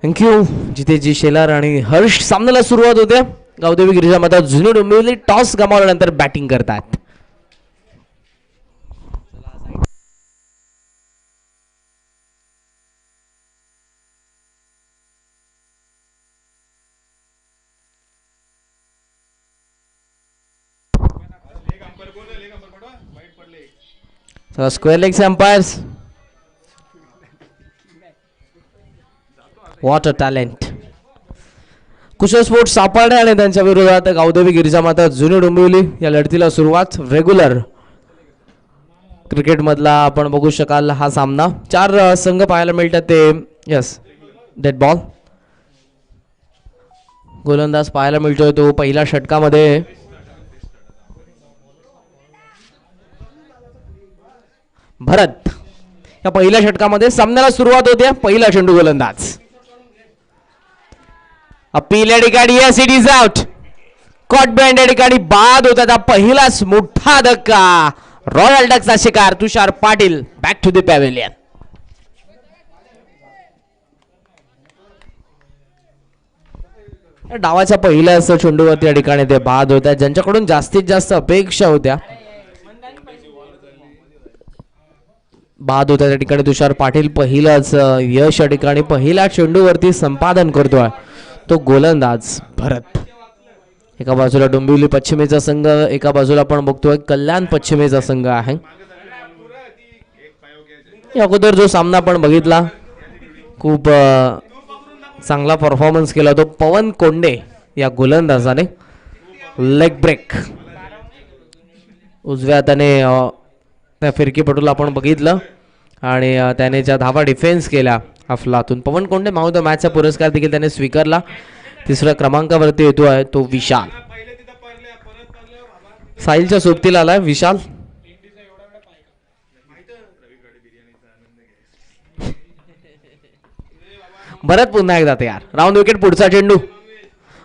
Thank you जितेजी Shelar आणि हर्ष. सामन्याला सुरुवात होते. गावदेवी गिरिजा माता जुनी डोंबिवली टॉस गमावल्यानंतर बॅटिंग करतात. Square leg umpires. What a talent. Kushal sports सापडणे आणि त्यांच्या विरोधात गावदेवी गिरिजा माता जुनी डोंबिवली या लढतीला सुरुवात. रेग्युलर क्रिकेट मधला आपण बघू शकाल हा सामना. 4 संघ पाहायला मिळतात ते. Yes, dead ball. गोलंदाज पाहायला मिळतोय तो पहिल्या षटकामध्ये. भरत या पहिल्या षटकामध्ये सामन्याला सुरुवात होते. पहिला चेंडू गोलंदाज. अपील या ठिकाणी yes it is out. Caught behind या ठिकाणी बाद होता. पहिलाच मोठा धक्का. रॉयल डकचा शिकार Tushar Patil back to the pavilion. डावाच्या पहिल्याच चेंडूवरती या ठिकाणी ते बाद होत्या. ज्यांच्याकडून जास्तीत जास्त अपेक्षा होत्या बाद होत्या त्या ठिकाणी तुषार पाटील पहिलाच यश या ठिकाणी पहिल्या चेंडूवरती संपादन करतोय तो गोलंदाज भरत. एका बाजूला डोंबिवली पश्चिमेचा संघ, एका बाजूला आपण बघतोय कल्याण पश्चिमेचा संघ आहे. या अगोदर जो सामना आपण बघितला खूप चांगला परफॉर्मन्स केला तो पवन कोंडे या गोलंदाजाने. लेग ब्रेक उजव्या हाताने त्या फिरकीपटूला आपण बघितलं आणि त्याने ज्या धावा डिफेन्स केल्या अफलातून. पवन कोंडे मॅन ऑफ द मॅचचा पुरस्कार देखील त्याने स्वीकारला. 3ऱ्या क्रमांकावरती येतो आहे तो विशाल. साहिलच्या सोबतीला आलाय विशाल. भरत पुन्हा एकदा तयार. Round wicket. पुढचा चेंडू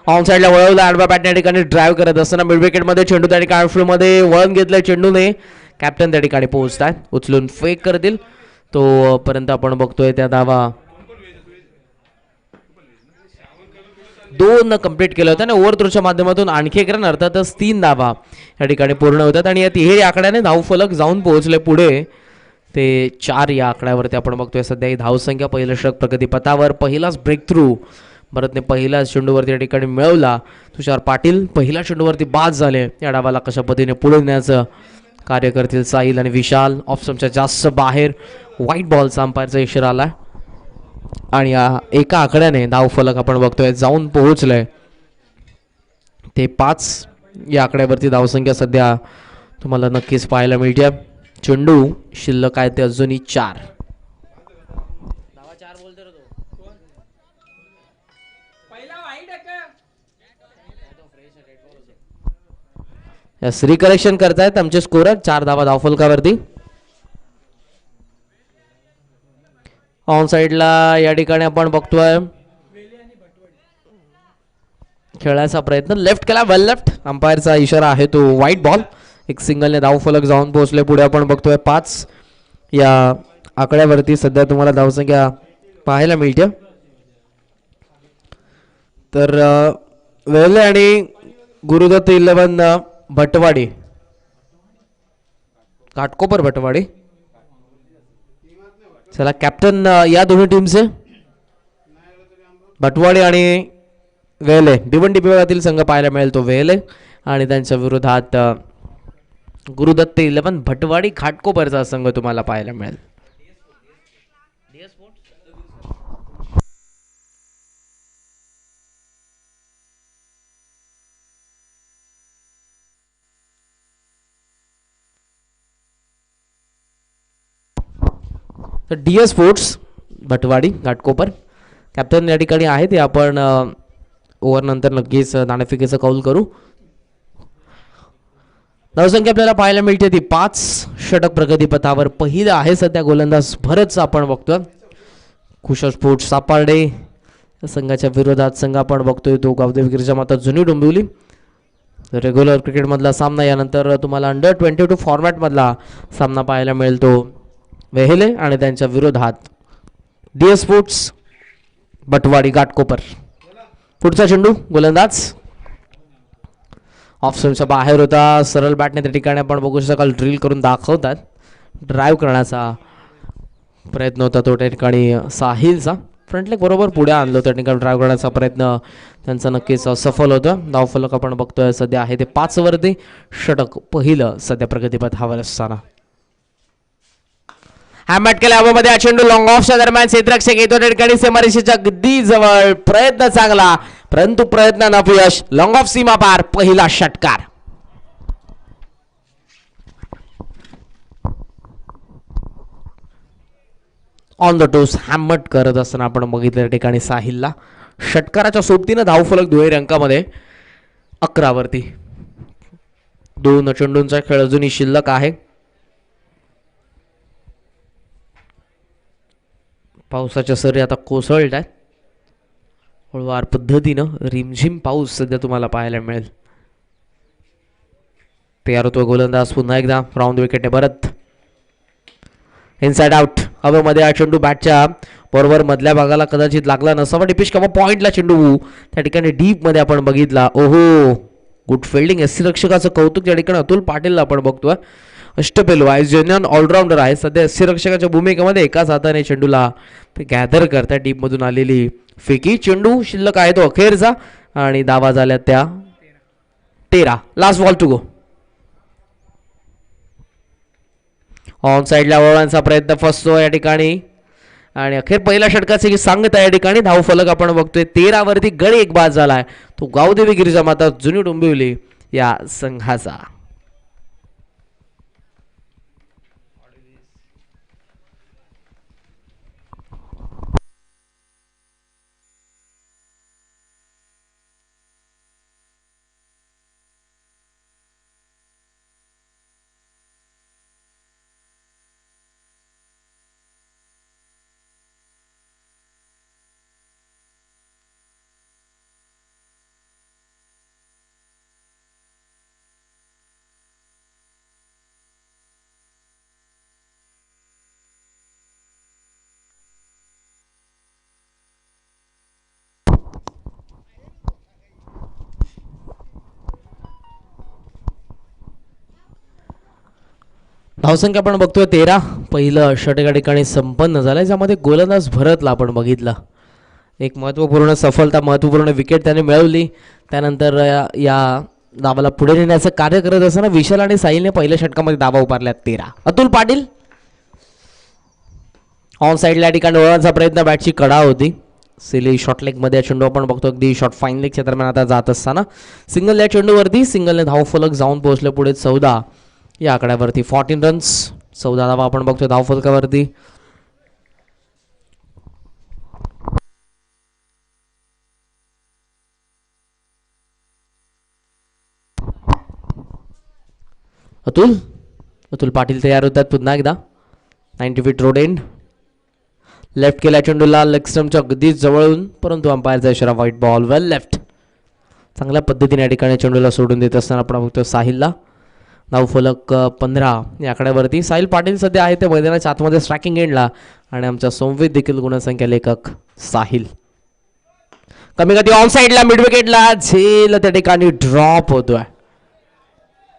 ऑन साइडला वळवला. आडव्या बॅटने ठिकाणी ड्राईव्ह करत असताना मिड विकेट मध्ये चेंडू त्या ठिकाणी आउटफील्ड मध्ये वळण घेतलंय चेंडूने. कॅप्टन त्या ठिकाणी पोहोचतात. उचलून फेक करतील तो पर्यंत आपण बघतोय त्या धावा 2 कंप्लीट केलं होतं आणि ओव्हर थ्रोच्या माध्यमातून आणखी एक रन अर्थातच 3 धावा या ठिकाणी पूर्ण होतात आणि या तिहेरी आकड्याने धावफलक जाऊन पोहोचले पुढे ते 4 या आकड्यावरती आपण बघतोय सध्या ही धावसंख्या. पहिलं षटक प्रगतीपथावर. पहिलाच ब्रेक थ्रू भरतने पहिल्याच चेंडूवरती या ठिकाणी मिळवला. तुषार पाटील पहिल्या चेंडूवरती बाद झाले. या डावाला कशा पद्धतीने पुढे नेण्याचं कार्य करतील साहिल आणि विशाल. ऑफ स्टंपच्या जास्त बाहेर व्हाईट बॉलचा अंपायरचा इशारा आला आणि या एका आकड्याने धावफलक आपण बघतोय जाऊन पोहोचलंय ते 5 या आकड्यावरती. धावसंख्या सध्या तुम्हाला नक्कीच पाहायला मिळते. चेंडू शिल्लक आहे ते अजूनही 4. रिकरेक्शन करतायत आमचे स्कोरर. 4 धावा धावफलकावरती. ऑन साइडला या ठिकाणी आपण बघतोय खेळायचा प्रयत्न लेफ्ट केला. वेल लेफ्ट. अंपायरचा इशारा आहे तो व्हाईट बॉल. एक सिंगलने धावफलक जाऊन पोहोचले पुढे. आपण बघतोय 5 या आकड्यावरती सध्या तुम्हाला धावसंख्या पाहायला मिळते. तर वेले आणि गुरुदत्त 11 भटवाडी घाटकोपर भटवाडी. चला कॅप्टन या दोन्ही टीमचे भटवाडी आणि वेले भिवंडी विभागातील संघ पाहायला मिळेल तो वेले आणि त्यांच्या विरोधात गुरुदत्त 11 भटवाडी घाटकोपरचा संघ तुम्हाला पाहायला मिळेल. तर DS sports Bhatwadi Ghatkopar captain या ठिकाणी आहे ते आपण ओव्हर नंतर नक्कीच नाणेफेकीचं कौल करू. धावसंख्या आपल्याला पाहायला मिळते ती 5. षटक प्रगतीपथावर. पहिला आहे सध्या गोलंदाज भरतचा आपण बघतोय. कुशल स्पोर्ट्स सापार्डे संघाच्या विरोधात संघ आपण बघतोय तो गावदेवी गिरिजा माता जुनी डोंबिवली. रेग्युलर क्रिकेटमधला सामना. यानंतर तुम्हाला अंडर-22 फॉर्मॅटमधला सामना पाहायला मिळेल तो वेहेले आणि त्यांच्या विरोधात DS स्पोर्ट्स बटवाडी घाटकोपर. पुढचा चेंडू गोलंदाज ऑफ स्विंगच्या बाहेर होता. सरळ बॅटने त्या ठिकाणी आपण बघू शकाल ड्रिल करून दाखवतात. ड्राईव्ह करण्याचा प्रयत्न होता तो त्या ठिकाणी साहिलचा. फ्रंट लेग बरोबर पुढे आणलं त्या ठिकाणी ड्राईव्ह करण्याचा प्रयत्न त्यांचा नक्कीच सफल होतं. धावफलक आपण बघतोय सध्या आहे ते 5 वरती. षटक पहिलं सध्या प्रगतीपथावर असताना हॅमॅट केल्या हवेमध्ये चेंडू लॉंग ऑफच्या दरम्यान क्षेत्ररक्षक येतो त्या ठिकाणी सीमारेषेच्या अगदी जवळ. प्रयत्न चांगला परंतु प्रयत्न अपयश. लॉंग ऑफ सीमा पार. पहिला षटकार. ऑन द टोस हॅमट करत असताना आपण बघितलं त्या ठिकाणी साहिलला. षटकाराच्या सोबतीनं धावफलक दुहेरी अंकामध्ये 11 वरती. 2 चेंडूंचा खेळ अजूनही शिल्लक आहे. पावसाच्या सरी आता कोसळत आहेत हळूवार पद्धतीनं. रिमझिम पाऊस सध्या तुम्हाला पाहायला मिळेल. तयार होतो गोलंदाज पुन्हा एकदा. राऊंड विकेट परत. Inside out. हवेमध्ये हा चेंडू बॅटच्या बरोबर मधल्या भागाला कदाचित लागला नसावा. डिपिश किंवा पॉइंटला चेंडू त्या ठिकाणी डीप मध्ये आपण बघितला. ओहो गुड फिल्डिंग. एससी रक्षकाचं कौतुक त्या ठिकाणी अतुल पाटीलला आपण बघतोय. अष्टपैलू आहे. जेन्युइन ऑलराऊंडर आहे. सध्या एससी रक्षकाच्या भूमिकेमध्ये एकाच हाताने चेंडूला ते गॅदर करतात. डीप मधून आलेली फेकी. चेंडू शिल्लक आहे तो अखेरचा आणि धावा झाल्या त्या 13. Last ball to go. On साईडला वळवांचा प्रयत्न फसतो या ठिकाणी आणि अखेर पहिल्या षटकाचे सांगता या ठिकाणी धावफलक आपण बघतोय 13 वरती. गडी एक बाद झालाय तो गावदेवी गिरिजा माता जुनी डोंबिवली या संघाचा. धावसंख्या आपण बघतोय 13. पहिलं षटक या ठिकाणी संपन्न झालंय ज्यामध्ये गोलंदाज भरतला आपण बघितला. एक महत्त्वपूर्ण सफलता महत्त्वपूर्ण विकेट त्याने मिळवली. त्यानंतर या धावाला पुढे नेण्याचं कार्य करत असताना विशाल आणि साहिलने पहिल्या षटकामध्ये धावा उभारल्या 13. अतुल पाटील ऑन साईडला या ठिकाणी वळवायचा प्रयत्न. बॅटची कडा होती. सिली शॉर्ट लेग मध्ये चेंडू आपण बघतो अगदी शॉर्ट फाईन लेगच्या दरम्यान आता जात असताना सिंगल या चेंडूवरती. सिंगलने धावफलक जाऊन पोहोचले पुढे 14 या आकड्यावरती. 14 रन्स 14 धावा आपण बघतोय धावफलकावरती. अतुल पाटील तयार होतात पुन्हा एकदा. 90 फीट रोड एंड. लेफ्ट केल्या चेंडूला लेग स्टंपच्या अगदी जवळून परंतु अंपायरचा इशारा व्हाईट बॉल. वेल लेफ्ट. चांगल्या पद्धतीने या ठिकाणी चेंडूला सोडून देत असताना आपण बघतोय साहिलला. धावफलक 15 या आकड्यावरती. साहिल पाटील सध्या आहे ते मैदानाच्या आतमध्ये स्ट्रायकिंग एंडला आणि आमच्या संवेद देखील गुणसंख्या लेखक साहिल. कमी गती ऑन साईडला मिड विकेटला झेल त्या ठिकाणी ड्रॉप होतोय.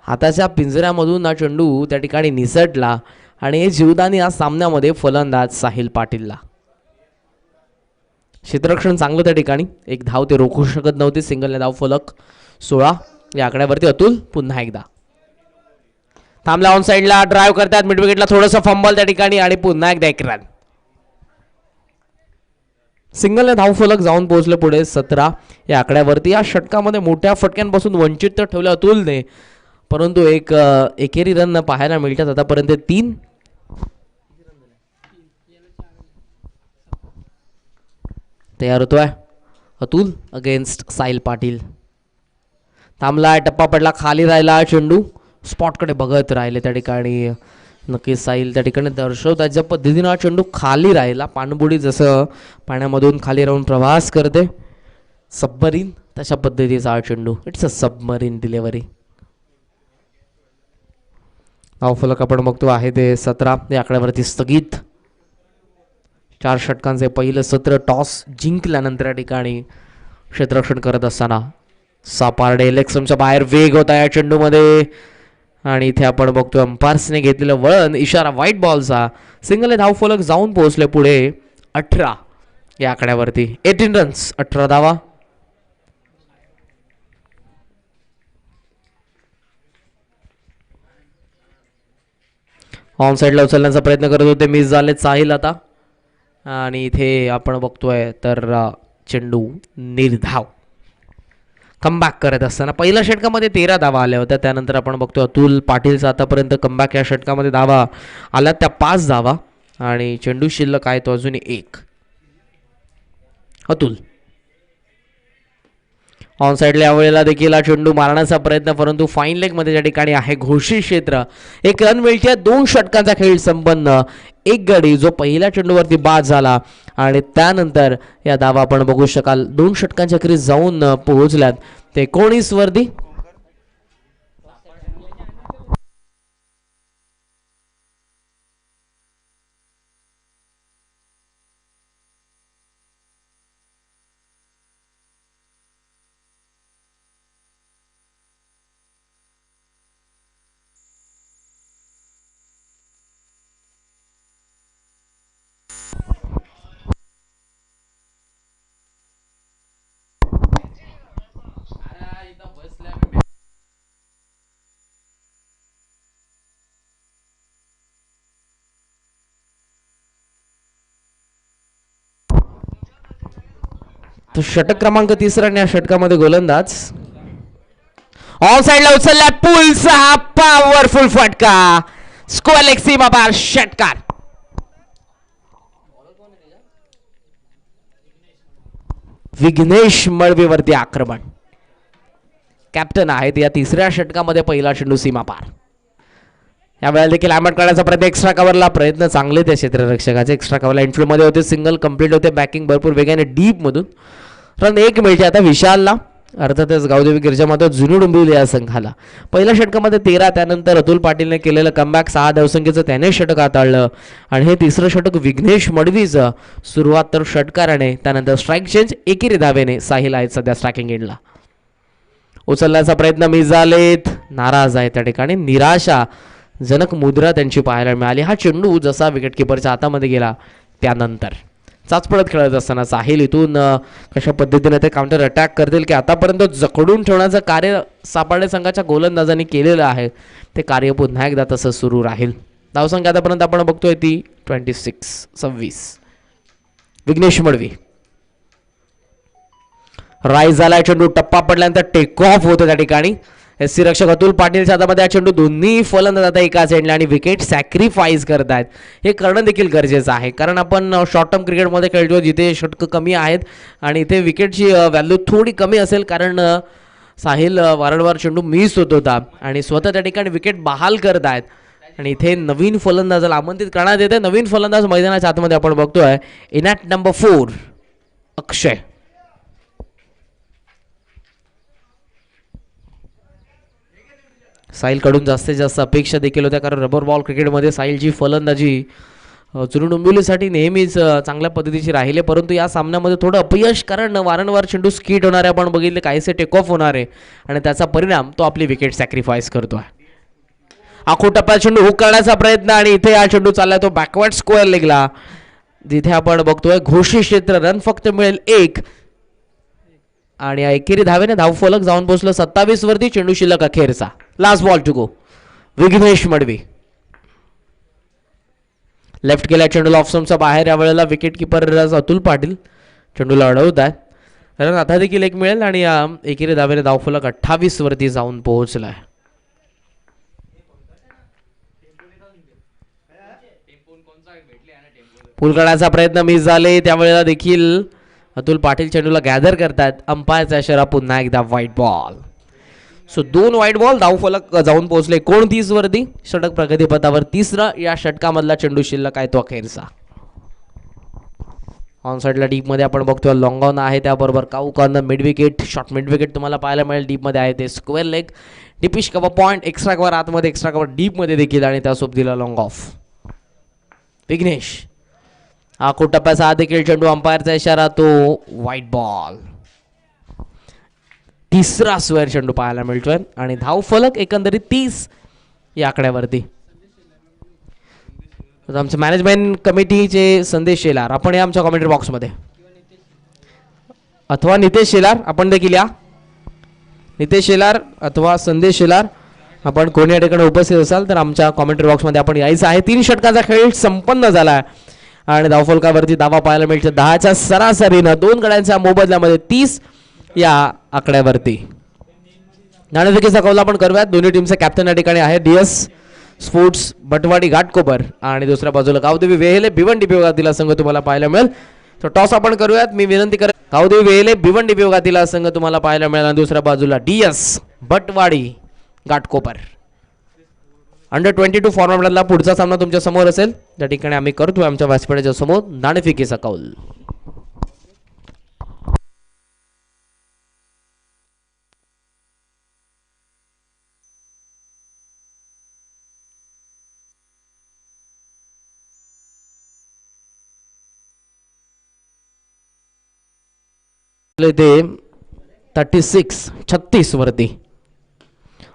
हाताच्या पिंजऱ्यामधून हा चेंडू त्या ठिकाणी निसटला आणि हे जीवदानी या सामन्यामध्ये फलंदाज साहिल पाटीलला. क्षेत्ररक्षण चांगलं त्या ठिकाणी. एक धाव ते रोखू शकत नव्हते. सिंगलने धावफलक 16 या आकड्यावरती. अतुल पुन्हा एकदा थांबला. ऑन साईडला ड्राईव्ह करतात मिड विकेटला. थोडंसं फंबल त्या ठिकाणी आणि पुन्हा एकदा 1 रन. सिंगलने धावफलक जाऊन पोहोचले पुढे 17 या आकड्यावरती. या षटकामध्ये मोठ्या फटक्यांपासून वंचित तर ठेवलं अतुलने परंतु एक एकेरी रन पाहायला मिळतात आतापर्यंत 3. तयार होतोय अतुल अगेन्स्ट साहिल पाटील. थांबला. टप्पा पडला. खाली राहिला चेंडू. स्पॉटकडे बघत राहिले त्या ठिकाणी. नक्कीच साहिल त्या ठिकाणी दर्शवतात ज्या पद्धतीनं हा चेंडू खाली राहिला. पाणबुडी जसं पाण्यामधून खाली राहून प्रवास करते सबमरीन तशा पद्धतीचा हा चेंडू. It's a submarine delivery. धावफलक आपण बघतो आहे ते 17 या आकड्यावरती स्थगित. 4 षटकांचे पहिलं सत्र टॉस जिंकल्यानंतर या ठिकाणी क्षेत्ररक्षण करत असताना सापार्डे लेग बाहेर वेग होता या चेंडूमध्ये आणि इथे आपण बघतोय अंपायर्सने घेतलेलं वळण इशारा व्हाईट बॉलचा. सिंगल धावफलक जाऊन पोहोचले पुढे 18 या आकड्यावरती. 18 रन्स 18 धावा. ऑन साईडला उचलण्याचा प्रयत्न करत होते, मिस झाले साहिल आता. आणि इथे आपण बघतोय तर चेंडू निर्धाव. कमबॅक करत असताना पहिल्या षटकामध्ये 13 धावा आल्या होत्या. त्यानंतर आपण बघतो अतुल पाटीलचा आतापर्यंत कमबॅक या षटकामध्ये धावा आल्या त्या 5 धावा आणि चेंडू शिल्लक आहे तो अजून 1. अतुल ऑन साईडला यावेळेला देखील हा चेंडू मारण्याचा प्रयत्न, परंतु फाईन लेग मध्ये त्या ठिकाणी आहे घोषित क्षेत्र. 1 रन मिळते. 2 षटकांचा खेळ संपन्न. 1 गडी जो पहिल्या चेंडूवरती बाद झाला आणि त्यानंतर या धावा आपण बघू शकाल 2 षटकांच्या क्रीज जाऊन पोहोचल्यात ते 19 वरती. तो षटक क्रमांक 3 या षटकामध्ये गोलंदाज ऑन साइडला उचलला पुलचा हा पॉवरफुल फटका. स्क्वेअर लेग सीमा पार षटकार. विघ्नेश मळवीवरती आक्रमण. कॅप्टन आहेत या 3ऱ्या षटकामध्ये पहिला चेंडू सीमा पार. यावेळेला देखील ॲमॅट काढायचा प्रयत्न. एक्स्ट्रा कव्हरला प्रयत्न चांगले त्या क्षेत्ररक्षकाचे. एक्स्ट्रा कव्हरला इनफिल्ड मध्ये होते. सिंगल कंप्लीट होते. बॅकिंग भरपूर वेगाने डीप मधून. रन 1 मिळते आता विशालला. अर्थातच गावदेवी गिरजा माता जुनी डोंबिवली या संघाला. पहिल्या षटकामध्ये 13. त्यानंतर अतुल पाटीलने केलेलं कमबॅक 6 धावसंख्येचं त्याने षटक हाताळलं आणि हे 3रं षटक विघ्नेश मडवीचं. सुरुवात तर षटकाराने, त्यानंतर स्ट्राईक चेंज एकेरी धावेने. साहिल आहेत सध्या स्ट्रायकिंग एंडला. उचलण्याचा प्रयत्न मिस झालेत. नाराज आहे त्या ठिकाणी. निराशा जनक मुद्रा त्यांची पाहायला मिळाली. हा चेंडू जसा विकेटकीपरच्या हातामध्ये गेला त्यानंतर चाचपडत खेळत असताना साहिल इथून कशा पद्धतीने ते काउंटर अटॅक करतील की आतापर्यंत जखडून ठेवण्याचं कार्य सापाडे संघाच्या गोलंदाजांनी केलेलं आहे ते कार्य पुन्हा एकदा तसं सुरू राहील. धावसंख्या आतापर्यंत आपण बघतोय ती 26. विघ्नेश मडवी राईज झाला. चेंडू टप्पा पडल्यानंतर टेक ऑफ होतं त्या ठिकाणी. एससी रक्षक अतुल पाटीलच्या हातामध्ये हा चेंडू. दोन्ही फलंदाज आता एकाच एंडला आणि विकेट सॅक्रिफाईस करतायत. हे करणं देखील गरजेचं आहे कारण आपण शॉर्ट टर्म क्रिकेटमध्ये खेळतो जिथे षटकं कमी आहेत आणि इथे विकेटची व्हॅल्यू थोडी कमी असेल कारण साहिल वारंवार चेंडू मिस होत होता आणि स्वतः त्या ठिकाणी विकेट बहाल करत आहेत आणि इथे नवीन फलंदाजाला आमंत्रित करण्यात येते. नवीन फलंदाज मैदानाच्या आतमध्ये आपण बघतोय इनॅट नंबर 4 अक्षय. साहिलकडून जास्तीत जास्त अपेक्षा देखील होत्या कारण रबर बॉल क्रिकेटमध्ये साहिलची फलंदाजी जुनी डोंबिवलीसाठी नेहमीच चांगल्या पद्धतीची राहिली. परंतु या सामन्यामध्ये थोडं अपयश कारण वारंवार चेंडू स्किट होणारे आपण बघितले, काहीसे टेक ऑफ होणारे आणि त्याचा परिणाम तो आपली विकेट सॅक्रिफाईस करतोय. आखो टप्प्यात चेंडू हुक करण्याचा प्रयत्न आणि इथे हा चेंडू चाललाय तो बॅकवर्ड स्क्वेअर लेगला जिथे आपण बघतोय घोषित क्षेत्र. रन फक्त मिळेल 1 आणि एकेरी धावेने धावफलक जाऊन पोहोचलं 27 वरती. चेंडू शिल्लक अखेरचा. Last ball to go. Vighnesh Madvi left केला चेंडूला ऑफ स्टंपच्या बाहेर. यावेळेला विकेट किपर अतुल पाटील चेंडूला अडवत आहेत. रन आता देखील 1 मिळेल आणि एकेरी धावेने धावफलक 28 वरती जाऊन पोहोचलाय. पूल करण्याचा प्रयत्न मिस झाले. त्यावेळेला देखील अतुल पाटील चेंडूला गॅदर करतात. अंपायरचा इशारा पुन्हा एकदा white ball. So 2 white ball. धावफलक जाऊन पोहोचले 29 वरती. षटक प्रगतीपथावर 3रं या षटकामधला चेंडू शिल्लक आहे तो अखेरचा. ऑन साईडला डीप मध्ये आपण बघतोय लॉंग ऑन आहे. त्याबरोबर cow corner mid wicket short mid wicket तुम्हाला पाहायला मिळेल. डीप मध्ये आहे ते square leg. Deepish cover point. Extra cover आतमध्ये. एक्स्ट्रा कव्हर डीप मध्ये देखील आणि त्या सोबतीला लॉंग ऑफ. विघ्नेश आखो टप्प्याचा हा देखील चेंडू, अंपायरचा इशारा, तो व्हाईट बॉल. तिसरा स्क्वेअर चेंडू पाहायला मिळतोय आणि धाव फलक एकंदरीत 30 या आकड्यावरती. आमचे मॅनेजमेंट कमिटीचे संदेश शेलार, आपण या आमच्या कॉमेंट्री बॉक्समध्ये, अथवा नितेश शेलार आपण देखील या. नितेश शेलार अथवा संदेश शेलार आपण कोणी या ठिकाणी उपस्थित असाल तर आमच्या कॉमेंट्री बॉक्समध्ये आपण यायचं आहे. 3 षटकांचा खेळ संपन्न झाला आहे आणि धावफलकावरती धावा पाहायला मिळते 10च्या सरासरीनं 2 गड्यांच्या मोबदल्यामध्ये 30 या आकड्यावरती. नाणेफेकीचा कौल आपण करूयात. दोन्ही टीमचे कॅप्टन या ठिकाणी आहे DS स्पोर्ट्स बटवाडी घाटकोपर आणि दुसऱ्या बाजूला गावदेवी वेहेले भिवंडी विभागातील संघ तुम्हाला पाहायला मिळेल. तर टॉस आपण करूयात. मी विनंती करेन, गावदेवी वेहेले भिवंडी विभागातील संघ तुम्हाला पाहायला मिळेल आणि दुसऱ्या बाजूला DS बटवाडी घाटकोपर. अंडर 22 फॉर्मॅटमधला पुढचा सामना तुमच्या समोर असेल. त्या ठिकाणी आम्ही करतोय आमच्या व्यासपीठाच्या समोर नाणेफेकीचा कौल. ते 36 वरती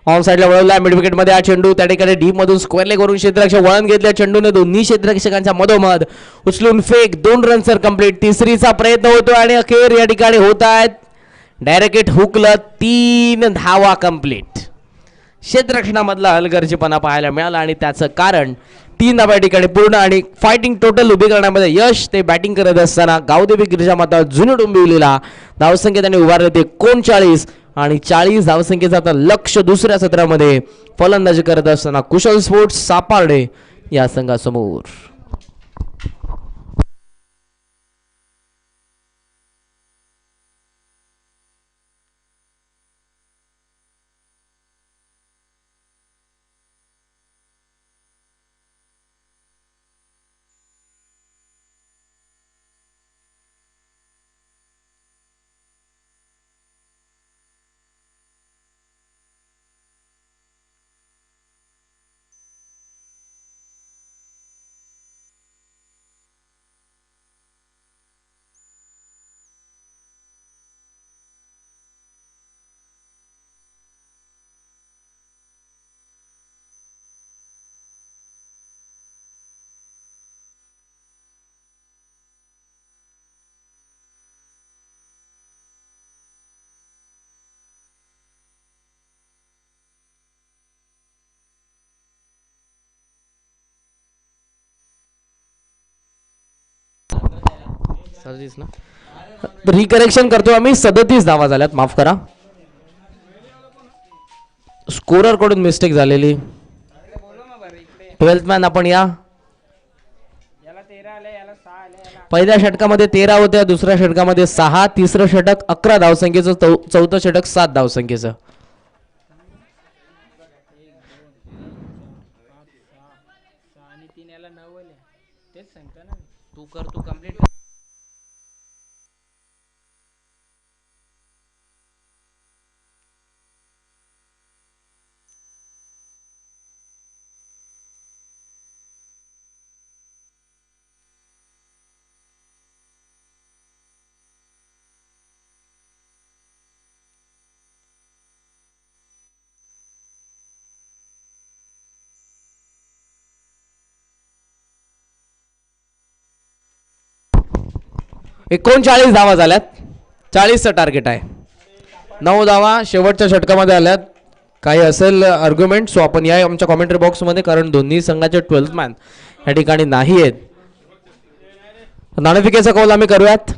ऑन साइडला वळवला. मिड विकेट मध्ये हा चेंडू त्या ठिकाणी डीप मधून स्क्वेअर लेग वरून क्षेत्ररक्षक वळण घेतल्या. चेंडूने दोन्ही क्षेत्ररक्षकांच्या मधोमध उचलून फेक. 2 रन सर कंप्लीट. तिसरीचा प्रयत्न होतो आणि अखेर या ठिकाणी होत आहेत डायरेक्ट हुकला. 3 धावा कंप्लीट. क्षेत्ररक्षणामधला हलगर्जीपणा पाहायला मिळाला आणि त्याचं कारण 3 धावा या ठिकाणी पूर्ण आणि फायटिंग टोटल उभी करण्यामध्ये यश. ते बॅटिंग करत असताना गावदेवी गिरिजामाता जुनी डोंबिवलीला धावसंख्या त्यांनी उभारले ते 39 आणि 40 धावसंख्येचं आता लक्ष दुसऱ्या सत्रामध्ये फलंदाजी करत असताना कुशल स्पोर्ट्स सापार्डे या संघासमोर. रिकरेक्शन करतो आम्ही. 37 धावा झाल्यात, माफ करा. स्कोरर कडून मिस्टेक झालेली. 12th मॅन आपण या. पहिल्या षटकामध्ये 13 होत्या, दुसऱ्या षटकामध्ये 6, तिसरं षटक 11 धावसंख्येचं, चौथं षटक 7 धावसंख्येचं. तू कंप्लीट. एकोणचाळीस धावा झाल्यात. 40चं टार्गेट आहे. 9 धावा शेवटच्या षटकामध्ये आल्यात. काही असेल आर्ग्युमेंट सो आपण या आमच्या कॉमेंट्री बॉक्समध्ये, कारण दोन्ही संघाचे 12th मॅन या ठिकाणी नाही आहेत. नाणेफेकीचा कौल आम्ही करूयात.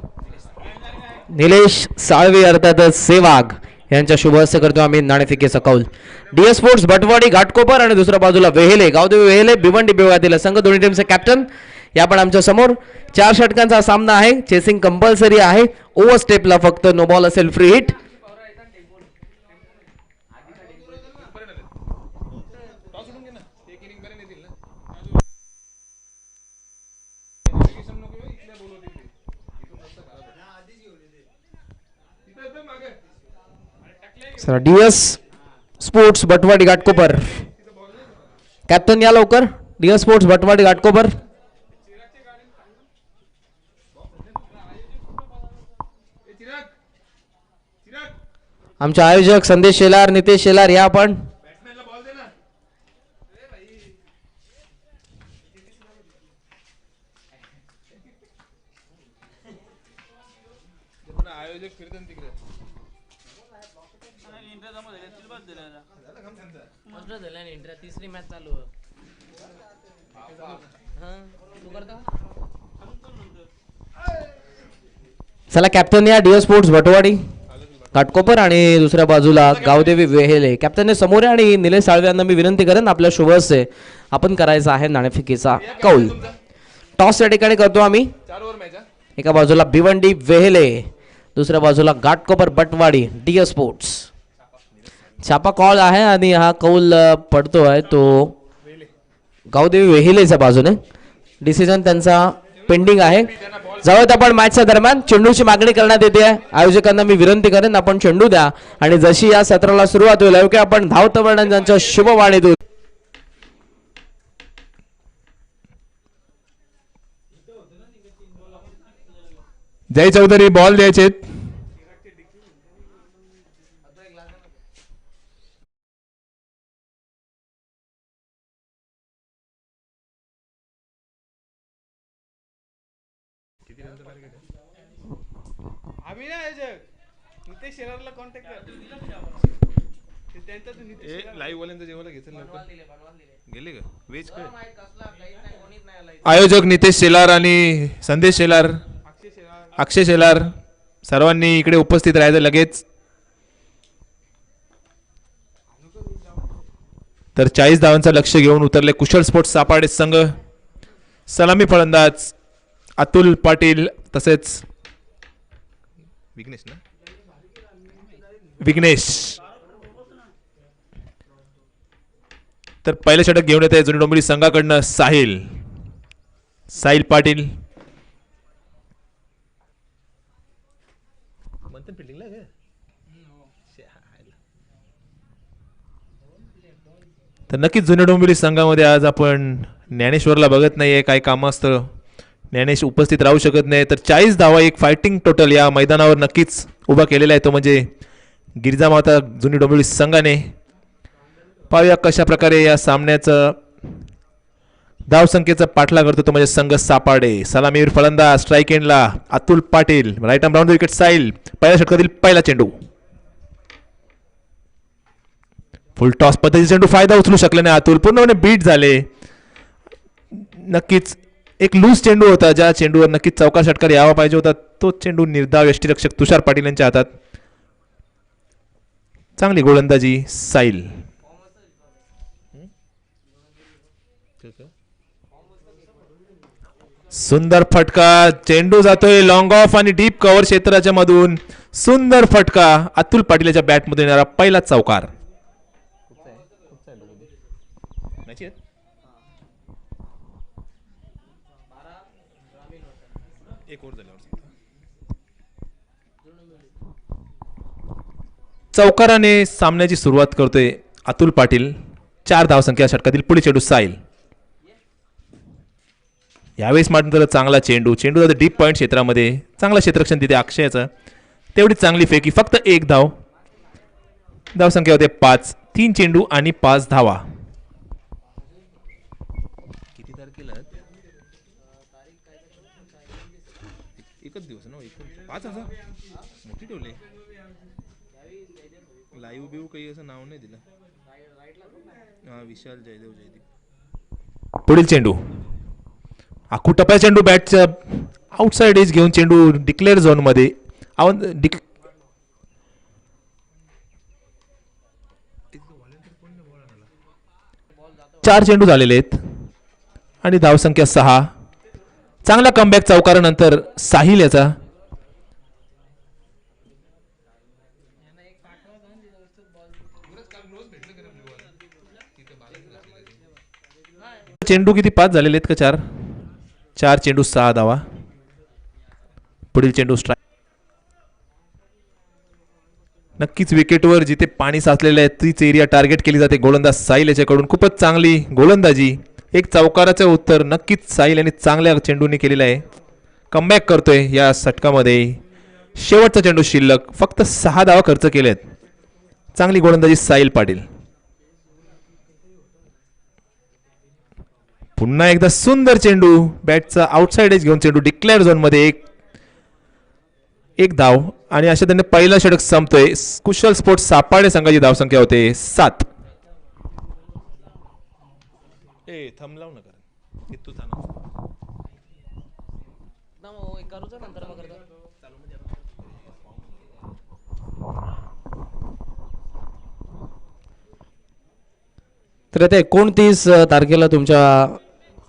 निलेश साळवे अर्थात सेवाग यांच्या शुभ हस्ते करतो आम्ही नाणेफेकीचा कौल. DS स्पोर्ट्स बटवाडी घाटकोपर आणि दुसऱ्या बाजूला वेहेले गावदेवी वेहेले भिवंडी विभागातील संघ, दोन्ही टीमचे कॅप्टन या पण आमच्या समोर. 4 षटकांचा सामना आहे. चेसिंग कंपल्सरी आहे. ओव्हर स्टेपला फक्त नो बॉल असेल free hit. DS sports Batwadi Ghatkopar captain या लवकर. DS sports Batwadi Ghatkopar. आमचे आयोजक संदेश शेलार, नितेश शेलार या आपण. तिसरी मॅच चालू. चला कॅप्टन या डिओ स्पोर्ट्स भटवाडी घाटकोपर आणि दुसऱ्या बाजूला गावदेवी वेहेले. कॅप्टन समोर आहे आणि निलेश साळवे यांना मी विनंती करेन आपल्या शुभ हस्ते आपण करायचा आहे नाणेफेकीचा कौल. टॉस या ठिकाणी करतो आम्ही. एका बाजूला भिवंडी वेहेले, दुसऱ्या बाजूला घाटकोपर बटवाडी डिओ स्पोर्ट्स. छापा कॉल आहे आणि हा कौल पडतो आहे तो गावदेवी वेहिलेच्या बाजूने. डिसिजन त्यांचा पेंडिंग आहे. जाऊयात आपण मॅचच्या दरम्यान. चेंडूची मागणी करण्यात येते आहे. आयोजकांना मी विनंती करेन आपण चेंडू द्या आणि जशी या सत्राला सुरुवात होईल ओके आपण धावतवर्णांच्या शुभवाणीतून जय चौधरी बॉल द्यायचे. आयोजक नितेश शेलार आणि संदेश शेलार, अक्षय शेलार सर्वांनी इकडे उपस्थित राहायचं लगेच. तर 40 धावांचं लक्ष घेऊन उतरले कुशल स्पोर्ट्स सापाडे संघ. सलामी फलंदाज अतुल पाटील तसेच विघ्नेश. तर पहिलं षटक घेऊन येत आहे जुनी डोंबिवली संघाकडनं साहिल पाटील. तर नक्कीच जुन्या डोंबिवली संघामध्ये आज आपण ज्ञानेश्वरला बघत नाहीये, काही कामास्तव ज्ञानेश उपस्थित राहू शकत नाही. तर 40 धावा एक फायटिंग टोटल या मैदानावर नक्कीच उभा केलेला आहे तो म्हणजे गिरिजामाता जुनी डोंबिवली संघाने. पाहूया कशा प्रकारे या सामन्याचं धावसंख्येचा पाठला करतो तो म्हणजे संघ सापाडे. सलामीवीर फलंदाज स्ट्राईक एंडला Atul Patil. Right arm round the wicket Sahil. पहिल्या षटकातील पहिला चेंडू. फुल टॉस पद्धतीचा चेंडू, फायदा उचलू शकले नाही अतुल, पूर्णपणे बीट झाले. नक्कीच एक लूज चेंडू होता, ज्या चेंडूवर नक्कीच चौकार षटकार यावा पाहिजे होता तोच चेंडू निर्धाव यष्टीरक्षक तुषार पाटील यांच्या हातात. चांगली गोलंदाजी साहिल. सुंदर फटका, चेंडू जातोय लॉंग ऑफ आणि डीप कव्हर क्षेत्राच्या मधून. सुंदर फटका, अतुल पाटीलच्या बॅट मधून येणारा पहिला चौकार. चौकाराने सामन्याची सुरुवात करतोय अतुल पाटील. 4 धावसंख्या षटकातील पुढे चेंडू साहिल. यावेळेस मात्र चांगला चेंडू जातो डीप पॉईंट क्षेत्रामध्ये. चांगला क्षेत्ररक्षण तिथे अक्षयाचं, तेवढी चांगली फेकी. फक्त 1 धाव. धावसंख्या होते 5. 3 चेंडू आणि 5 धावा. किती तारखेला एकच दिवस ना 5,000 मोठी ठेवले. लाईव्ह बिव काही असं नाव नाही दिलं. हा विशाल जयदेव जयदीप. पुढील चेंडू आखू टप्प्या चेंडू बॅटच्या आउटसाइड एज घेऊन चेंडू डिक्लेअर झोन मध्ये. 4 चेंडू झालेले आहेत आणि धावसंख्या 6. चांगला कमबॅक चौकारानंतर साहिल याचा. चेंडू किती 5 झालेले आहेत का? 4 चेंडू 6 धावा. पुढील चेंडू स्ट्राईक. नक्कीच विकेटवर जिथे पाणी साचलेलं आहे तीच एरिया टार्गेट केली जाते. गोलंदाज साहिल याच्याकडून खूपच चांगली गोलंदाजी. एक चौकाराचे उत्तर नक्कीच साहिल यांनी चांगल्या चेंडूने केलेलं आहे. कमबॅक करतोय या षटकामध्ये. शेवटचा चेंडू शिल्लक, फक्त 6 धावा खर्च केलेत. चांगली गोलंदाजी साहिल पाटील. पुन्हा एकदा सुंदर चेंडू, बॅटचा आउटसाइड एज घेऊन चेंडू डिक्लेअर झोन मध्ये एक धाव आणि अशा त्याने पहिला षटक संपतोय. कुशल स्पोर्ट्स सापाडे संघाची धावसंख्या होते 7. तर आता 29 तारखेला तुमच्या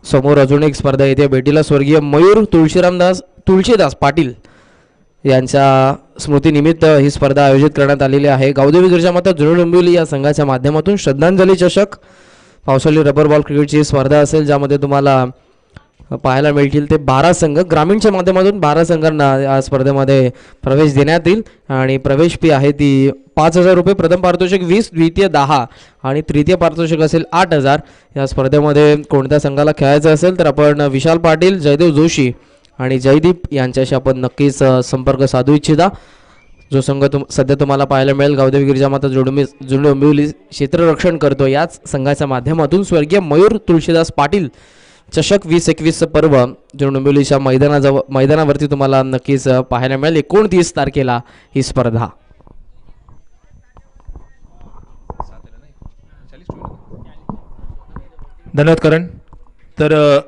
समोर अजून एक स्पर्धा येते भेटीला. स्वर्गीय मयूर तुळशीदास पाटील यांच्या स्मृतीनिमित्त ही स्पर्धा आयोजित करण्यात आलेली आहे. गावदेवी गिरिजामाता जुनी डोंबिवली या संघाच्या माध्यमातून श्रद्धांजली चषक पावसाळी रबर बॉल क्रिकेटची स्पर्धा असेल, ज्यामध्ये तुम्हाला पाहायला मिळतील ते 12 संघ. ग्रामीणच्या माध्यमातून 12 संघांना या स्पर्धेमध्ये प्रवेश देण्यात येईल आणि प्रवेश फी आहे ती 5,000 रुपये. प्रथम पारितोषिक 20, द्वितीय 10 आणि तृतीय पारितोषिक असेल 8,000. या स्पर्धेमध्ये कोणत्या संघाला खेळायचं असेल तर आपण विशाल पाटील, जयदेव जोशी आणि जयदीप यांच्याशी आपण नक्कीच संपर्क साधू इच्छिता. जो संघ सध्या तुम्हाला पाहायला मिळेल गावदेवी गिरिजामाता जुनी डोंबिवली क्षेत्ररक्षण करतो, याच संघाच्या माध्यमातून स्वर्गीय मयूर तुळशीदास पाटील चषक 20-21 पर्व जुनी डोंबिवलीच्या मैदानावरती तुम्हाला नक्कीच पाहायला मिळेल 29 तारखेला ही स्पर्धा. धन्यवाद करण. तर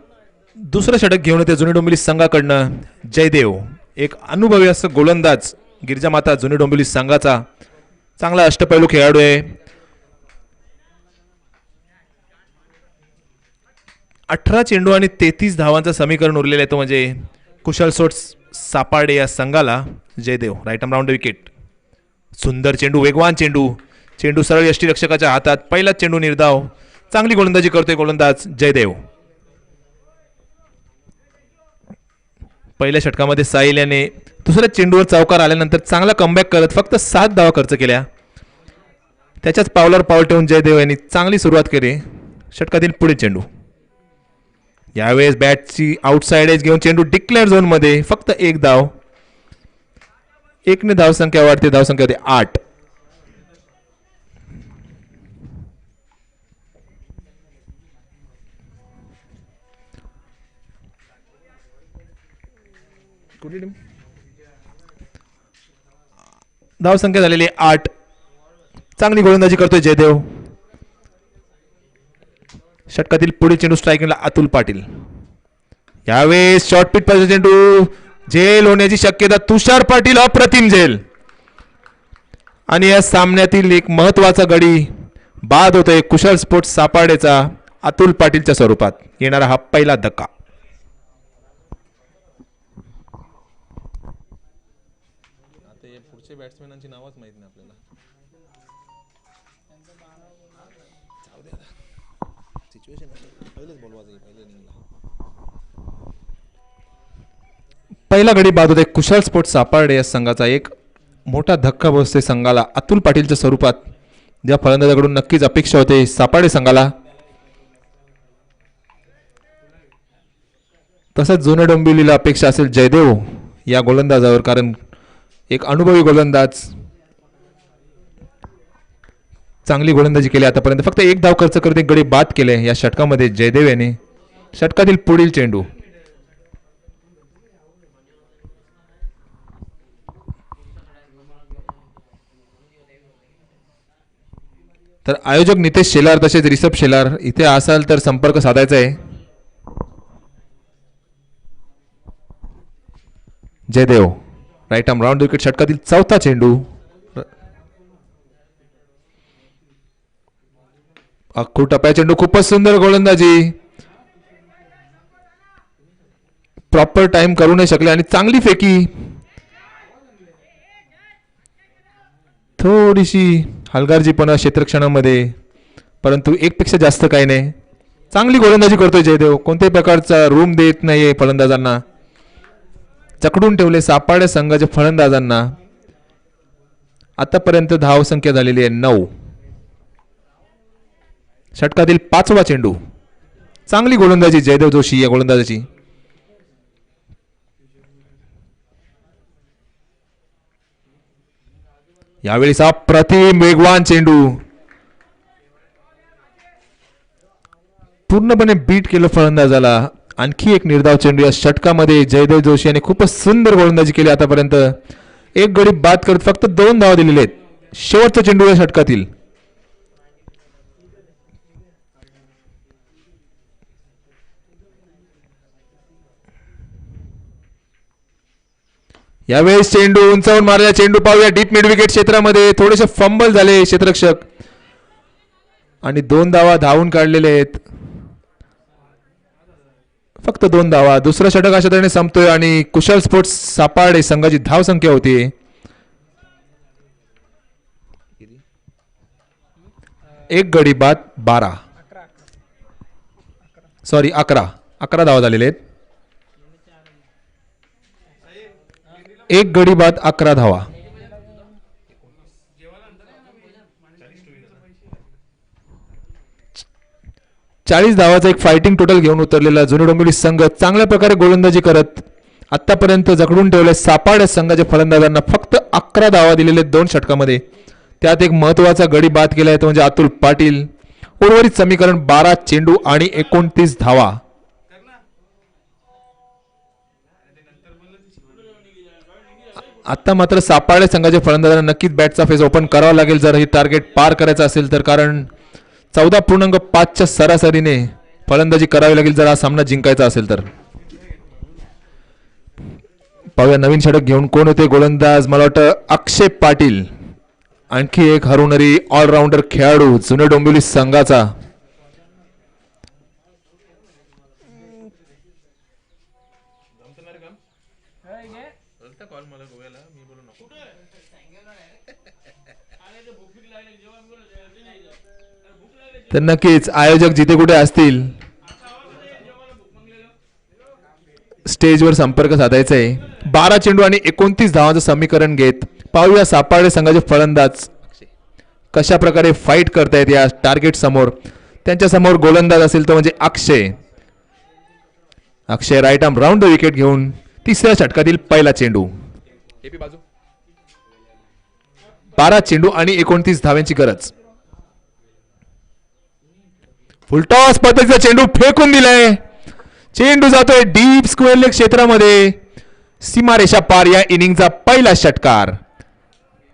दुसरं षटक घेऊन येते जुनी डोंबिवली संघाकडनं जयदेव. एक अनुभवी असं गोलंदाज गिरिजामाता जुनी डोंबिवली संघाचा, चांगला अष्टपैलू खेळाडू आहे. 18 चेंडू आणि 33 धावांचं समीकरण उरलेलं आहे तो म्हणजे कुशल स्पोर्ट्स सापाडे या संघाला. Jaidev right arm round wicket. सुंदर चेंडू, वेगवान चेंडू, चेंडू सरळ यष्टीरक्षकाच्या हातात. पहिलाच चेंडू निर्धाव. चांगली गोलंदाजी करतोय गोलंदाज जयदेव. पहिल्या षटकामध्ये साहिल याने दुसऱ्या चेंडूवर चौकार आल्यानंतर चांगला कमबॅक करत फक्त 7 धावा खर्च केल्या. त्याच्याच पावलावर पाऊल ठेवून जयदेव यांनी चांगली सुरुवात केली. षटकातील पुढे चेंडू, यावेळेस बॅटची आउटसाइड एज घेऊन चेंडू डिक्लेअर झोन मध्ये, फक्त 1 धाव. 1 ने धावसंख्या वाढते, धावसंख्या होते 8. धावसंख्या झालेली 8. चांगली गोलंदाजी करतोय जयदेव. षटकातील पुढे चेंडू स्ट्रायकिंगला अतुल पाटील. यावेळेस शॉर्ट पिच पाहिजे चेंडू, झेल होण्याची शक्यता. तुषार पाटील अप्रतिम झेल आणि या सामन्यातील एक महत्वाचा गडी बाद होतोय कुशल स्पोर्ट्स सापाडेचा अतुल पाटीलच्या स्वरूपात. येणारा हा पहिला धक्का. पुढच्या बॅट्समॅनांची नावच माहित नाही आपल्याला. पहिला गडी बाद होते कुशल स्पोर्ट्स सापाडे या संघाचा. एक मोठा धक्का बसते संघाला अतुल पाटीलच्या स्वरूपात, ज्या फलंदाजाकडून नक्कीच अपेक्षा होते सापाडे संघाला. तसंच जुन्या डोंबिवलीला अपेक्षा असेल जयदेव या गोलंदाजावर, कारण एक अनुभवी गोलंदाज, चांगली गोलंदाजी केली आतापर्यंत. फक्त 1 धाव खर्च करत एक गडी बाद केले या षटकामध्ये जयदेव याने. षटकातील पुढील चेंडू, तर आयोजक नितेश शेलार तसेच रिषभ शेलार इथे असाल तर संपर्क साधायचा आहे. Jaydev right arm round wicket. षटकातील चौथा चेंडू, अख्खू टप्प्या चेंडू, खूपच सुंदर गोलंदाजी. प्रॉपर टाइम करू नाही शकले आणि चांगली फेकी. थोडीशी हलगर्जीपणा क्षेत्रक्षणामध्ये, परंतु 1 पेक्षा जास्त काही नाही. चांगली गोलंदाजी करतोय जयदेव. कोणत्याही प्रकारचा रूम देत नाहीये फलंदाजांना. जकडून ठेवले सापाडे संघाच्या फलंदाजांना. आतापर्यंत धावसंख्या झालेली आहे 9. षटकातील 5वा चेंडू, चांगली गोलंदाजी जयदेव जोशी या गोलंदाजाची. यावेळेस हा प्रतिम वेगवान चेंडू पूर्णपणे बीट केलं फलंदाजाला. आणखी एक निर्धाव चेंडू या षटकामध्ये जयदेव जोशी यांनी खूपच सुंदर गोलंदाजी केली आतापर्यंत. एक गडी बाद करत फक्त 2 धावा दिलेले आहेत. शेवटचा चेंडू या षटकातील. यावेळेस चेंडू उंचावून मारलेला चेंडू पाहूया डीप मिड विकेट क्षेत्रामध्ये. थोडेसे फंबल झाले क्षेत्ररक्षक आणि 2 धावा धावून काढलेले आहेत. फक्त 2 धावा. दुसरा षटक अशा तऱ्हेने संपतोय आणि कुशल स्पोर्ट्स सापाडे संघाची धाव संख्या होती 1 गडी बाद 12 सॉरी 11 धावा झालेले आहेत. 1 गडी बाद 11 धावा. चाळीस धावाचा एक फायटिंग टोटल घेऊन उतरलेला जुने डोंबिवली संघ चांगल्या प्रकारे गोलंदाजी करत आतापर्यंत जखडून ठेवले सापाड संघाच्या फलंदाजांना फक्त 11 धावा दिलेले 2 षटकामध्ये. त्यात एक महत्वाचा गडी बाद केला आहे तो म्हणजे अतुल पाटील. उर्वरित समीकरण 12 चेंडू आणि 29 धावा. आता मात्र सापाडे संघाच्या फलंदाजांना नक्कीच बॅटचा फेस ओपन करावा लागेल जर हे टार्गेट पार करायचं असेल तर. कारण 14.5च्या सरासरीने फलंदाजी करावी लागेल जर हा सामना जिंकायचा असेल तर. पाहूया नवीन षटक घेऊन कोण होते गोलंदाज. मला वाटतं अक्षय पाटील. आणखी एक हरवणारी ऑलराऊंडर खेळाडू जुने डोंबिवली संघाचा. तर नक्कीच आयोजक जिथे कुठे असतील स्टेजवर संपर्क साधायचा आहे. 12 चेंडू आणि 29 धावांचं समीकरण घेत पाहूया सापाडे संघाचे फलंदाज कशा प्रकारे फाईट करतायत या टार्गेट समोर. त्यांच्या समोर गोलंदाज असेल तो म्हणजे Akshay. Right arm round the wicket घेऊन तिसऱ्या षटकातील पहिला चेंडू. 12 चेंडू आणि 29 धावांची गरज. फुलटॉस पद्धतीचा चेंडू फेकून दिलाय. चेंडू जातोय डीप स्क्वेअर लेग क्षेत्रामध्ये. सीमारेषा पार या इनिंगचा पहिला षटकार.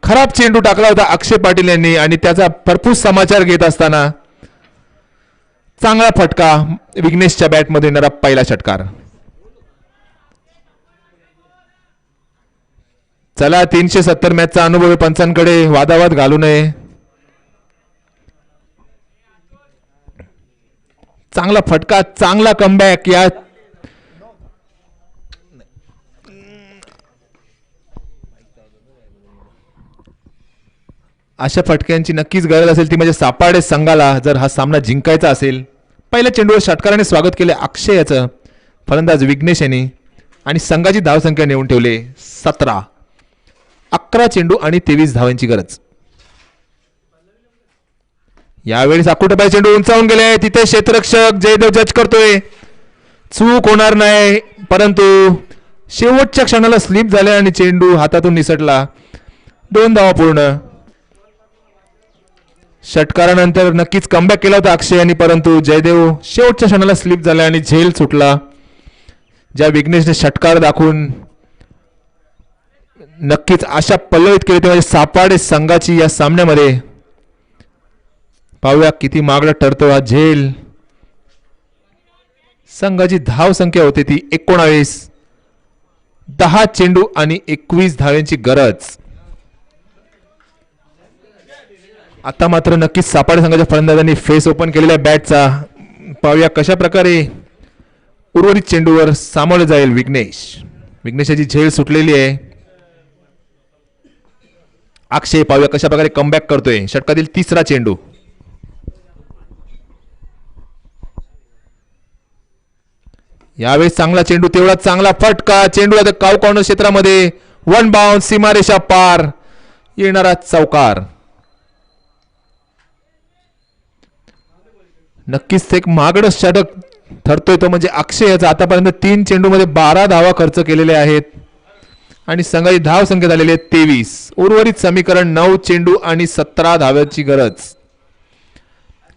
खराब चेंडू टाकला होता अक्षय पाटील यांनी आणि त्याचा भरपूर समाचार घेत असताना चांगला फटका विघ्नेशच्या बॅटमध्ये येणारा पहिला षटकार. चला 370 मॅचचा अनुभव पंचांकडे वादावाद घालू नये. चांगला फटका चांगला कमबॅक. या अशा फटक्यांची नक्कीच गरज असेल ती म्हणजे सापाडे संघाला जर हा सामना जिंकायचा असेल. पहिल्या चेंडूवर षटकाराने स्वागत केले अक्षयाचं फलंदाज विघ्नेश यांनी आणि संघाची धावसंख्या नेऊन ठेवले 17. 11 चेंडू आणि 23 धावांची गरज. यावेळी साकुटबाई चेंडू उंचावून गेले. तिथे क्षेत्ररक्षक जयदेव जज करतोय. चूक होणार नाही परंतु शेवटच्या क्षणाला स्लिप झाले आणि चेंडू हातातून निसटला. 2 धावा पूर्ण. षटकारानंतर नक्कीच कमबॅक केला होता अक्षय यांनी परंतु जयदेव शेवटच्या क्षणाला स्लिप झाला आणि झेल सुटला. ज्या विघ्नेशने षटकार दाखवून नक्कीच आशा पल्लवित केली ते म्हणजे सापाडे संघाची या सामन्यामध्ये. पाहूया किती मागडा ठरतो हा झेल. संघाची धाव संख्या होती ती 19. 10 चेंडू आणि 21 धावांची गरज. आता मात्र नक्कीच सापाडे संघाच्या फलंदाजांनी फेस ओपन केलेल्या बॅटचा. पाहूया कशा प्रकारे उर्वरित चेंडूवर सामोरे जाईल विघ्नेश. विघ्नेशाची झेल सुटलेली आहे. अक्षय पाहूया कशा प्रकारे कमबॅक करतोय. षटकातील तिसरा चेंडू. यावेळी चांगला चेंडू तेवढा चांगला फटका. चेंडू आता काव कॉर्नर क्षेत्रामध्ये. 1 बाउन्स सीमारेषा पार येणारा चौकार. नक्कीच एक महागड षटक ठरतोय तो म्हणजे अक्षय याचा. आतापर्यंत 3 चेंडू मध्ये 12 धावा खर्च केलेले आहेत आणि संघाची धाव संख्या झालेली आहे 23. उर्वरित समीकरण 9 चेंडू आणि 17 धाव्याची गरज.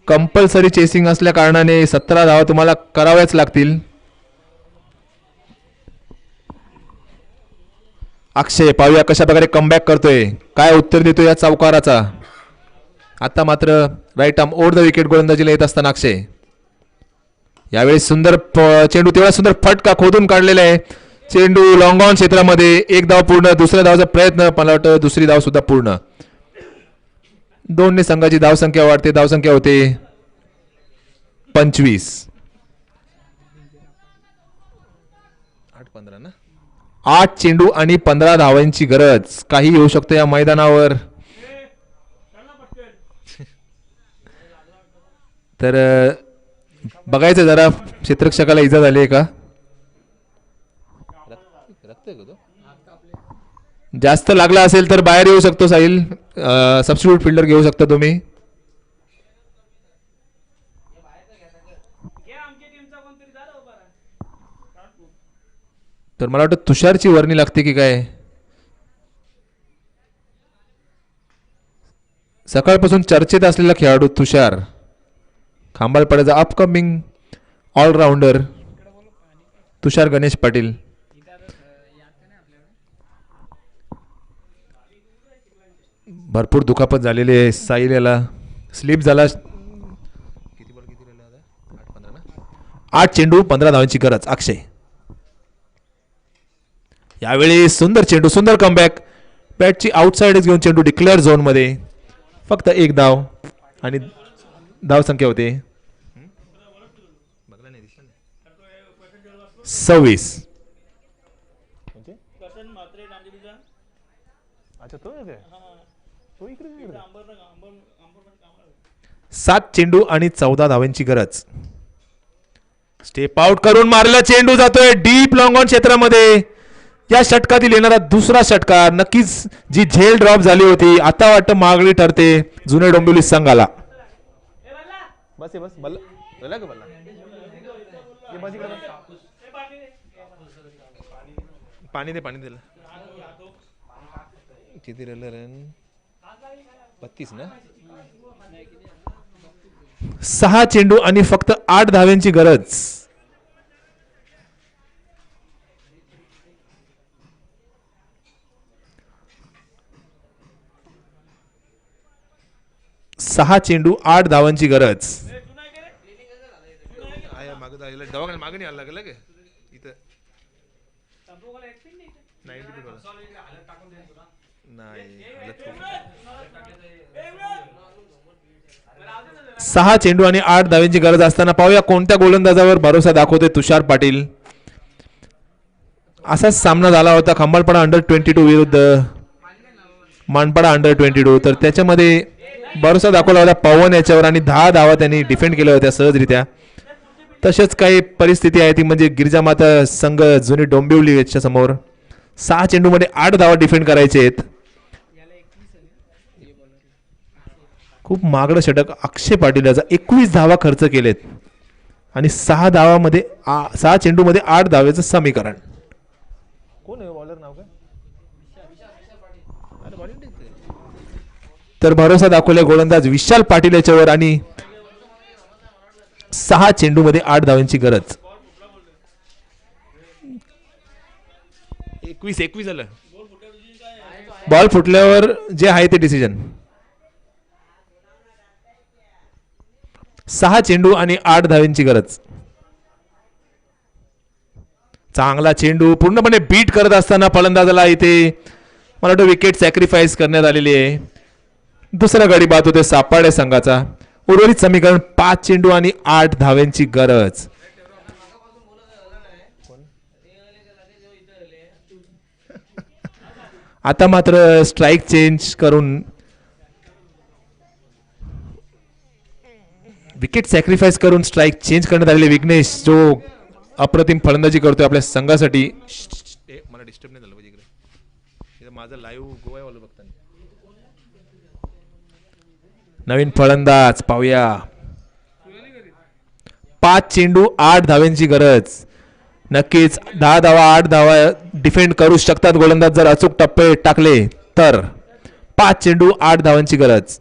कंपल्सरी चेसिंग असल्या कारणाने 17 धावा तुम्हाला कराव्याच लागतील. अक्षय पाहूया कशा प्रकारे कमबॅक करतोय, काय उत्तर देतोय या चौकाराचा. आता मात्र right arm over the wicket गोलंदाजीला येत असताना अक्षय. यावेळी सुंदर चेंडू, तेवढा सुंदर फटका खोदून काढलेला आहे. चेंडू लॉंग ऑन क्षेत्रामध्ये. एक धाव पूर्ण. दुसऱ्या धावाचा प्रयत्न, मला वाटतं दुसरी धाव सुद्धा पूर्ण. 2 ने संघाची धावसंख्या वाढते. धावसंख्या होते 25. 8-15 ना. 8 चेंडू आणि 15 धावांची गरज. काही येऊ शकतं या मैदानावर. तर बघायचं जरा क्षेत्ररक्षकाला इजा झाली आहे का. जास्त लागला असेल तर बाहेर येऊ शकतो साहिल. सबस्टिट्यूट फिल्डर घेऊ शकता तुम्ही. तर मला वाटतं तुषारची वर्णी लागते की काय. सकाळपासून चर्चेत असलेला खेळाडू तुषार खांबाळपाड्याचा अपकमिंग ऑलराऊंडर तुषार गणेश पाटील. भरपूर दुखापत झालेली आहे. साहिल याला स्लिप झाला. 8 चेंडू 15 धावांची गरज. अक्षय यावेळी सुंदर चेंडू, सुंदर कमबॅक. बॅटची आउटसाइडच घेऊन चेंडू डिक्लेअर झोन मध्ये. फक्त एक धाव आणि धाव संख्या होते 26. 7 चेंडू आणि 14 धावांची गरज. स्टेप आउट करून मारला चेंडू जातोय डीप लॉंग ऑन क्षेत्रामध्ये. या षटकातील येणारा दुसरा षटकार. नक्कीच जी झेल ड्रॉप झाली होती आता वाटतं मागणी ठरते जुने डोंबिवली संघाला. पाणी दे, पाणी दिलं. किती रन. 32 ना. 6 चेंडू आणि फक्त 8 धाव्यांची गरज. सहा चेंडू 8 धावांची गरज. मागणी आला इथं सहा चेंडू आणि 8 धावांची गरज असताना पाहूया कोणत्या गोलंदाजावर भरोसा दाखवतोय तुषार पाटील. असाच सामना झाला होता खंबाळपाडा अंडर-22 विरुद्ध मानपाडा अंडर-22. तर त्याच्यामध्ये भरोसा दाखवला होता पवन याच्यावर आणि 10 धावा त्यांनी डिफेंड केल्या होत्या सहजरित्या. तसेच काही परिस्थिती आहे ती म्हणजे गिरिजामाता संघ जुनी डोंबिवली याच्या समोर 6 चेंडू मध्ये 8 धावा डिफेंड करायचे आहेत. खूप मागडं षटक. अक्षय पाटील याचा 21 धावा खर्च केलेत आणि 6 चेंडू मध्ये 8 धावेचं समीकरण. कोण आहे बॉलर नाव काय. तर भरोसा दाखवले गोलंदाज विशाल पाटील याच्यावर आणि 6 चेंडू मध्ये 8 धावांची गरज. 21 झालं. बॉल फुटल्यावर जे आहे ते डिसिजन. 6 चेंडू आणि 8 धावांची गरज. चांगला चेंडू पूर्णपणे बीट करत असताना फलंदाजाला इथे मला वाटतं विकेट सॅक्रिफाईस करण्यात आलेली आहे. दुसरा गडी बाद होते सापाडे संघाचा. उर्वरित समीकरण 5 चेंडू आणि 8 धाव्यांची गरज. आता मात्र स्ट्राइक चेंज करून विकेट सॅक्रिफाईस करून स्ट्राइक चेंज करण्यात आलेले विघ्नेश जो अप्रतिम फलंदाजी करतोय आपल्या संघासाठी. मला डिस्टर्ब नाही झालं पाहिजे इकडे. माझं लाईव्ह गोव्यावालं बघताना. नवीन फलंदाज पाहूया. 5 चेंडू 8 धाव्यांची गरज. नक्कीच 10 धावा 8 धावा डिफेंड करू शकतात गोलंदाज जर अचूक टप्पे टाकले तर. 5 चेंडू 8 धावांची गरज.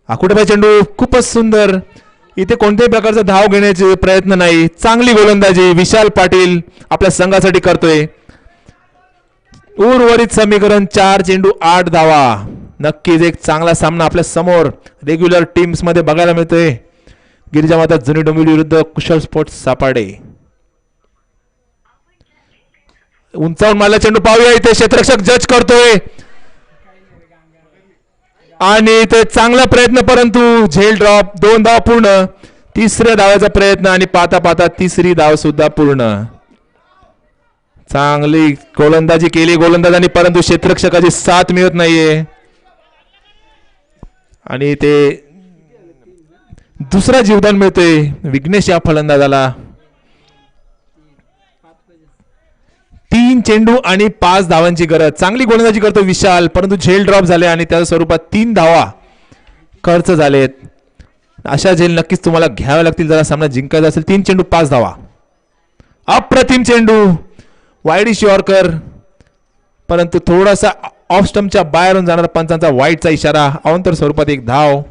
आकुटबाई चेंडू खूपच सुंदर. इथे कोणत्याही प्रकारचा धाव घेण्याचे प्रयत्न नाही. चांगली गोलंदाजी विशाल पाटील आपल्या संघासाठी करतोय. उर्वरित समीकरण 4 चेंडू 8 धावा. नक्कीच एक चांगला सामना आपल्या समोर रेग्युलर टीम्स मध्ये बघायला मिळतोय. गिरिजामाता जुनी डोंबिवली विरुद्ध कुशल स्पोर्ट्स सापाडे. उंचावून मारला चेंडू पाहूया. इथे क्षेत्ररक्षक जज करतोय आणि ते चांगला प्रयत्न परंतु झेल ड्रॉप. 2 धाव पूर्ण. तिसऱ्या धावाचा प्रयत्न आणि पाहता पाहता तिसरी धाव सुद्धा पूर्ण. चांगली गोलंदाजी केली गोलंदाजांनी परंतु क्षेत्ररक्षकाची साथ मिळत नाहीये आणि ते दुसरा जीवदान मिळतोय विघ्नेश या फलंदाजाला. 3 चेंडू आणि 5 धावांची गरज. चांगली गोलंदाजी करतो विशाल परंतु झेल ड्रॉप झाले आणि त्या स्वरूपात 3 धावा खर्च झालेत. अशा झेल नक्कीच तुम्हाला घ्याव्या लागतील जरा सामना जिंकायचा असेल. 3 चेंडू 5 धावा. अप्रतिम चेंडू वाईडिश यॉर्कर परंतु थोडासा ऑफ स्टंपच्या बाहेरून जाणारा पंचांचा वाईटचा इशारा. अवंतर स्वरूपात 1 धाव.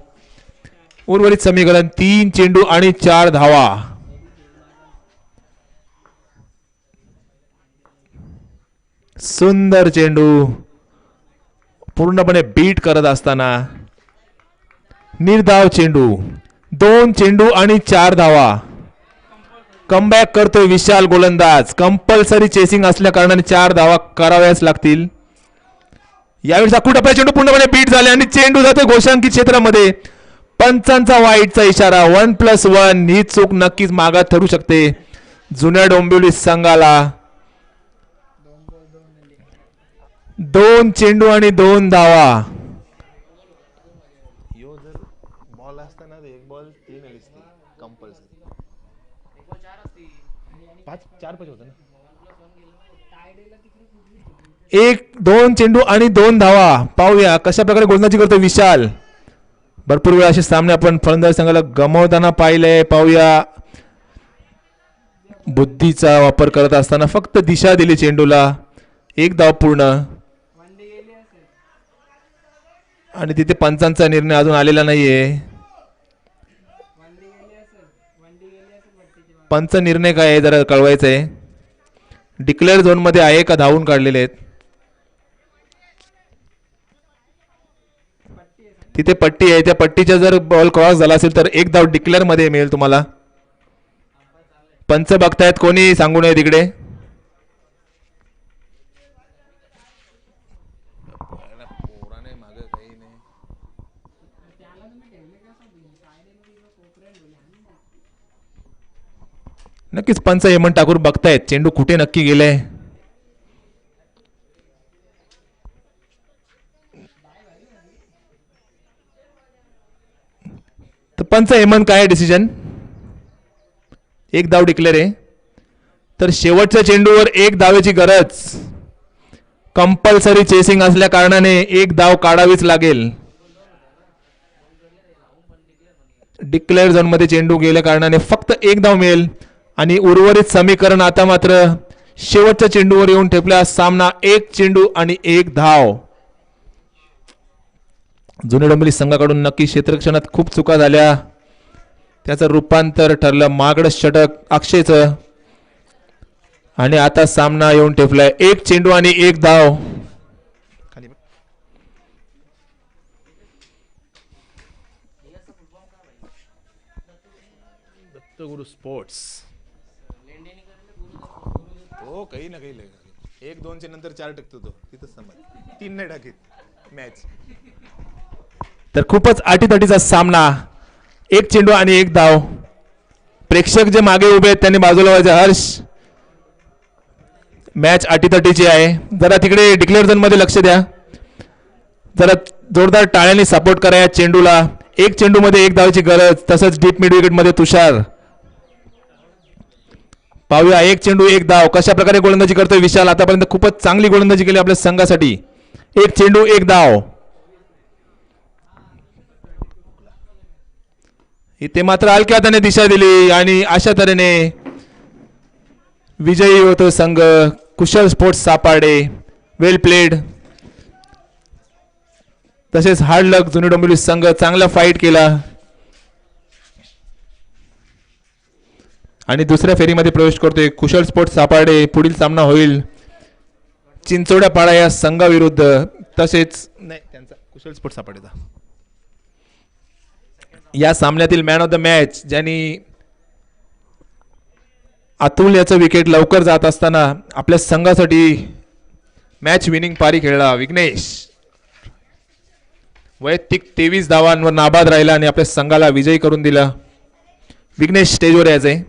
उर्वरित समीकरण 3 चेंडू आणि 4 धावा. सुंदर चेंडू पूर्णपणे बीट करत असताना निर्धाव चेंडू. 2 चेंडू आणि 4 धावा. कमबॅक करतोय विशाल गोलंदाज. कंपल्सरी चेसिंग असल्या कारणाने 4 धावा कराव्याच लागतील. यावेळी कुठे चेंडू पूर्णपणे बीट झाले आणि चेंडू जातोय घोषांकित क्षेत्रामध्ये. पंचांचा वाईटचा इशारा. 1+1 ही चूक नक्कीच मागात ठरू शकते जुन्या डोंबिवली संघाला. 2 चेंडू आणि 2 धावा. एक 2 चेंडू आणि 2 धावा. पाहूया कशा प्रकारे गोलंदाजी करतो विशाल. भरपूर वेळा असे सामने आपण फलंदाज संघाला गमावताना पाहिले. पाहूया बुद्धीचा वापर करत असताना फक्त दिशा दिली चेंडूला. 1 धाव पूर्ण आणि तिथे पंचांचा निर्णय अजून आलेला नाहीये. पंच निर्णय काय आहे जरा कळवायचं आहे. डिक्लेअर झोन मध्ये आहे का धावून काढलेले आहेत. तिथे पट्टी आहे. त्या पट्टीचा जर बॉल क्रॉस झाला असेल तर 1 धाव डिक्लेअर मध्ये मिळेल तुम्हाला. पंच बघतायत कोणी सांगू नये तिकडे. नक्कीच पंच हेमंत ठाकूर बघतायत चेंडू कुठे नक्की गेलाय. तर पंच हेमंत काय डिसिजन. 1 धाव डिक्लेअर आहे तर शेवटच्या चेंडूवर 1 धावेची गरज. कंपल्सरी चेसिंग असल्या कारणाने 1 धाव काढावीच लागेल. डिक्लेअर झोन मध्ये चेंडू गेल्या कारणाने फक्त 1 धाव मिळेल आणि उर्वरित समीकरण आता मात्र शेवटच्या चेंडूवर येऊन ठेपला. सामना 1 चेंडू आणि 1 धाव. जुने डोंबिवली संघाकडून नक्की क्षेत्ररक्षणात खूप चुका झाल्या. त्याचं रूपांतर ठरलं मागड षटक अक्षयचं आणि आता सामना येऊन ठेपलाय 1 चेंडू आणि 1 धाव. दत्तगुरु स्पोर्ट्स हो काही ना काही 1-2 च्या नंतर 4 टाकतो तो तिथंच समज 3 नाही टाकीत मॅच. तर खूपच आटीतटीचा सामना. 1 चेंडू आणि 1 धाव. प्रेक्षक जे मागे उभे आहेत त्यांनी बाजूला व्हायचे. हर्ष मॅच आटीतटीची आहे. जरा तिकडे डिक्लेअर झोन मध्ये लक्ष द्या. जरा जोरदार टाळ्यांनी सपोर्ट करा या चेंडूला. 1 चेंडू मध्ये 1 धावाची गरज. तसंच डीप मिड विकेट मध्ये तुषार. पाहूया 1 चेंडू 1 धाव. कशा प्रकारे गोलंदाजी करतोय विशाल. आतापर्यंत खूपच चांगली गोलंदाजी केली आपल्या संघासाठी. 1 चेंडू 1 धाव. इथे मात्र हलक्या हाताने दिशा दिली आणि अशा तऱ्हेने विजयी होतो संघ कुशल स्पोर्ट्स सापाडे. वेल प्लेड. तसेच हार्ड लक जुनी डोंबिवली संघ चांगला फाईट केला आणि दुसऱ्या फेरीमध्ये प्रवेश करतोय कुशल स्पोर्ट्स सापाडे. पुढील सामना होईल चिंचोड्या पाडा या संघाविरुद्ध. तसेच नाही त्यांचा कुशल स्पोर्ट्स सापाडेचा. या सामन्यातील मॅन ऑफ द मॅच ज्यांनी अतुल याचं विकेट लवकर जात असताना आपल्या संघासाठी मॅच विनिंग पारी खेळला विघ्नेश. वैयक्तिक 23 धावांवर नाबाद राहिला आणि आपल्या संघाला विजयी करून दिला. विघ्नेश स्टेजवर यायचंय.